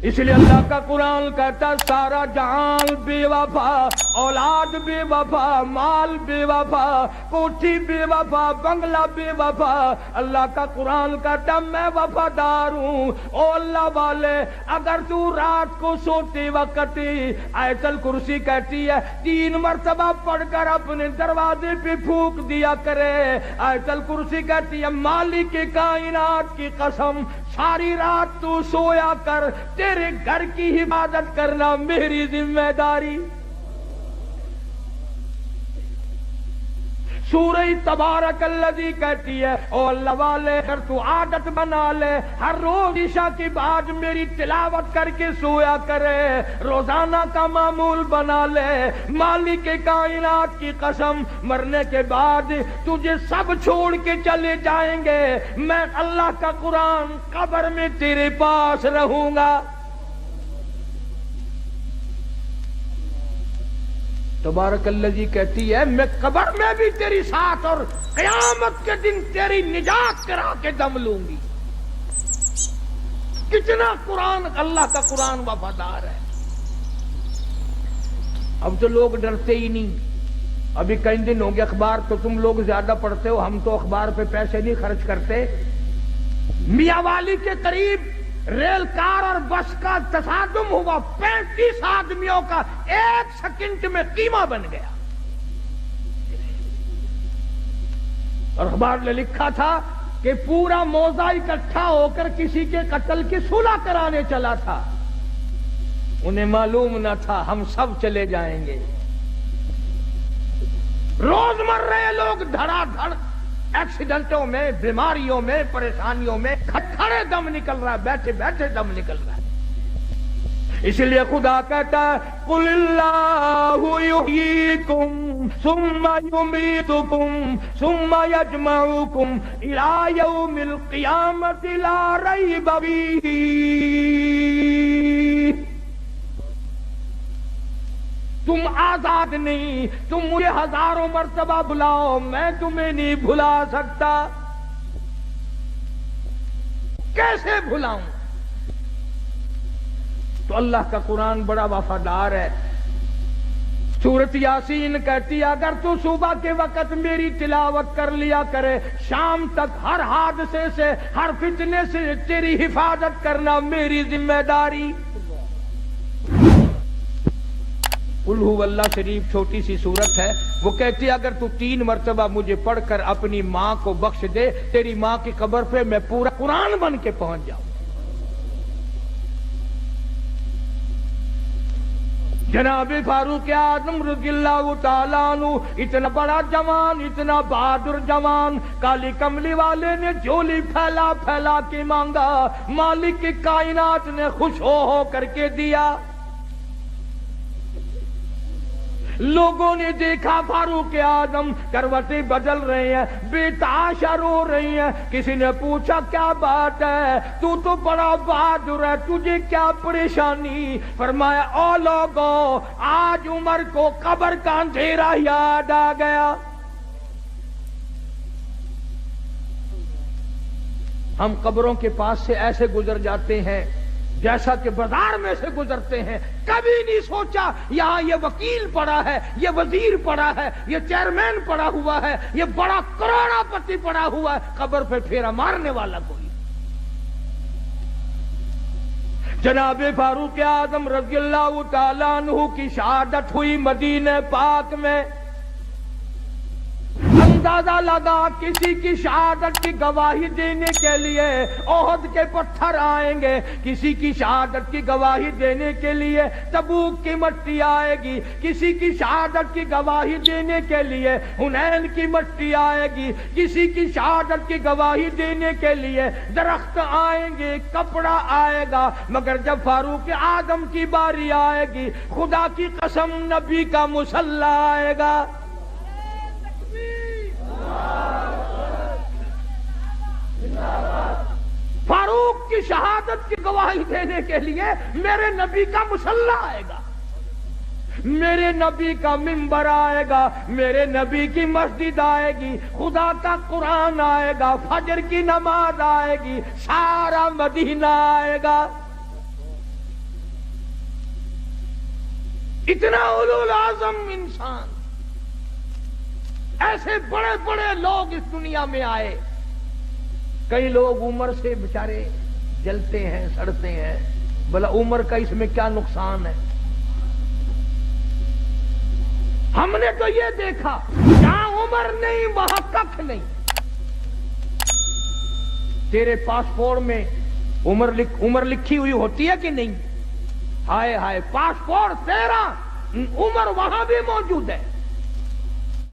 इसलिए अल्लाह का कुरान कहता है सारा जहान बेवफा, औलाद बेवफा, माल बेवफा, कोठी बेवफा, बंगला बेवफा। अल्लाह का कुरान कहता मैं वफादार हूँ। ओ अल्लाह वाले, अगर तू रात को सोते वक्त आयतल कुर्सी कहती है 3 मरतबा पढ़कर अपने दरवाजे पे फूंक दिया करे। आयतल कुर्सी कहती है मालिक के कायनात की कसम, सारी रात तू सोया कर, तेरे घर की हिफाजत करना मेरी जिम्मेदारी। सूरह तबारकल्लज़ी कहती है ओ अल्लाह वाले, अगर तू आदत बना ले हर रोज ईशा के बाद मेरी तिलावत करके सोया करे, रोजाना का मामूल बना ले। मालिक के कायनात की कसम, मरने के बाद तुझे सब छोड़ के चले जाएंगे, मैं अल्लाह का कुरान कब्र में तेरे पास रहूंगा। तबारकल्लज़ी कहती है मैं कब्र में भी तेरी साथ और क़यामत के दिन तेरी निजात करा के दम लूंगी। कितना कुरान, अल्लाह का कुरान वफादार है। अब तो लोग डरते ही नहीं। अभी कई दिन हो गए, अखबार तो तुम लोग ज्यादा पढ़ते हो, हम तो अखबार पे पैसे नहीं खर्च करते। मियावाली के करीब रेल कार और बस का तसादुम हुआ, 35 आदमियों का 1 सेकंड में कीमा बन गया। और अखबार ने लिखा था कि पूरा मौजा इकट्ठा होकर किसी के कत्ल की सुलह कराने चला था। उन्हें मालूम न था हम सब चले जाएंगे। रोज मर रहे लोग धड़ाधड़, एक्सीडेंटों में, बीमारियों में, परेशानियों में, खड़े दम निकल रहा है, बैठे बैठे दम निकल रहा है। इसलिए खुदा कहता है कुलिल्लाहु युहयीकुम सुम्मा युमीतुकुम सुम्मा यजमउकुम इला यौमिल क़ियामति ला रैब फीही। तुम आजाद नहीं, तुम मुझे हजारों मर्तबा बुलाओ, मैं तुम्हें नहीं भुला सकता। कैसे भुलाऊं? तो अल्लाह का कुरान बड़ा वफादार है। सूरत यासीन कहती है अगर तू सुबह के वक्त मेरी तिलावत कर लिया करे, शाम तक हर हादसे से, हर फितने से तेरी हिफाजत करना मेरी जिम्मेदारी। कुल हु अल्लाह शरीफ छोटी सी सूरत है, वो कहती है अगर तू 3 मरतबा मुझे पढ़कर अपनी माँ को बख्श दे, तेरी माँ की कब्र पे मैं पूरा कुरान बन के पहुंच जाऊं। जनाब फारूक आजम रज़ियल्लाहु ताला अन्हु, इतना बड़ा जवान, इतना बहादुर जवान, काली कमली वाले ने झोली फैला फैला के मांगा, मालिक की कायनात ने खुश हो करके दिया। लोगों ने देखा फारूक आजम करवटें बदल रहे हैं, बेताशा रो रही हैं। किसी ने पूछा क्या बात है, तू तो बड़ा बहादुर है, तुझे क्या परेशानी? फरमाया ओ लोगों, आज उमर को कब्र का अंधेरा याद आ गया। हम कब्रों के पास से ऐसे गुजर जाते हैं जैसा कि बाजार में से गुजरते हैं। कभी नहीं सोचा यहाँ ये वकील पड़ा है, ये वजीर पड़ा है, ये चेयरमैन पड़ा हुआ है, ये बड़ा करोड़पति पड़ा हुआ है, कब्र पे फेरा मारने वाला कोई। जनाब फारूक आजम रज़ियल्लाहु ताला अन्हु की शहादत हुई मदीने पाक में। अंदाजा लगा किसी की शहादत की गवाही देने के लिए ओहद के पत्थर आएंगे, किसी की शहादत की गवाही देने के लिए तबूक की मट्टी आएगी, किसी की शहादत की गवाही देने के लिए हुनैन की मट्टी आएगी, किसी की शहादत की गवाही देने के लिए दरख्त आएंगे, कपड़ा आएगा। मगर जब फारूक आजम की बारी आएगी, खुदा की कसम नबी का मुसल्ला आएगा। फारूक की शहादत की गवाही देने के लिए मेरे नबी का मुसल्ला आएगा, मेरे नबी का मिंबर आएगा, मेरे नबी की मस्जिद आएगी, खुदा का कुरान आएगा, फजर की नमाज आएगी, सारा मदीना आएगा। اتنا اولو العزم انسان، ایسے بڑے بڑے لوگ اس دنیا میں آئے. کئی لوگ عمر سے بیچارے جلتے ہیں سڑتے ہیں، بلا عمر کا اس میں کیا نقصان ہے؟ ہم نے تو یہ دیکھا جہاں عمر نہیں وہاں ککھ نہیں. تیرے پاسپورٹ میں عمر لکھی ہوئی ہوتی ہے کہ نہیں؟ ہائے ہائے، پاسپورٹ تیرا، عمر وہاں بھی موجود ہے.